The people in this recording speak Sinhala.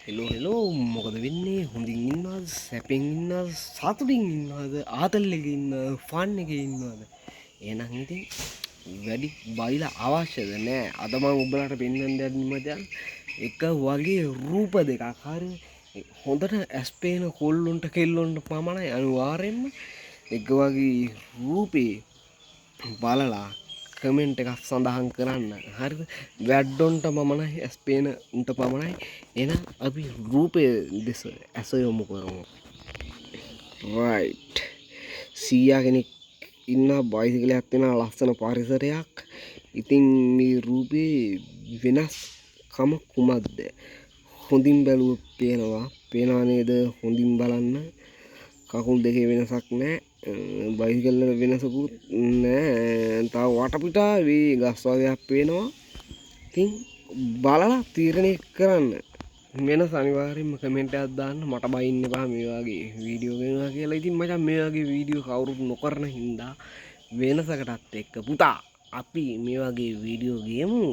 හෙලෝ මොකද වෙන්නේ හොඳින් ඉන්නවද සැපෙන් ඉන්නවද සතුටින් ඉන්නවද ආතල් එකේ ඉන්නවද ෆන් එකේ ඉන්නවද එහෙනම් ඉතින් වැඩි බයිලා අවශ්‍යද නෑ අද මම ඔබලාට පෙන්වන්න යන්නේ මචං එක වගේ රූප දෙකක් හරි හොඳට ඇස් පේන කොල්ලොන්ට කෙල්ලොන්ට පමණයි අනිවාර්යෙන්ම එක වගේ රූපේ බලලා කමෙන්ට් එකක් සඳහන් කරන්න හරිද වැඩ්ඩොන්ට පමණයි ඇස් පේන උන්ට පමණයි එහෙනම් අපි රූපය දෙස ඇස යොමු කරමු රයිට් සීයා කෙනෙක් ඉන්න බයිසිකලයක් තියෙන ලස්සන පරිසරයක් ඉතින් මේ රූපේ වෙනස්කම කුමක්ද හොඳින් බැලුවොත් පේනවා නේද හොඳින් බලන්න කකුල් දෙකේ වෙනසක් නැහැ බයිසිකල් වල වෙනසකුත් නැහැ තව වටපිටාවේ ගස් වර්ගයක් පේනවා ඉතින් බලලා තීරණය කරන්න වෙනස අනිවාර්යෙන්ම කමෙන්ට් එකක් දාන්න මට බයින්න එපා මේ වගේ වීඩියෝ ගේනවා කියලා ඉතින් මචං මේ වගේ වීඩියෝ කවුරුත් නොකරන හින්දා වෙනසකටත් එක්ක පුතා අපි මේ වගේ වීඩියෝ ගේමු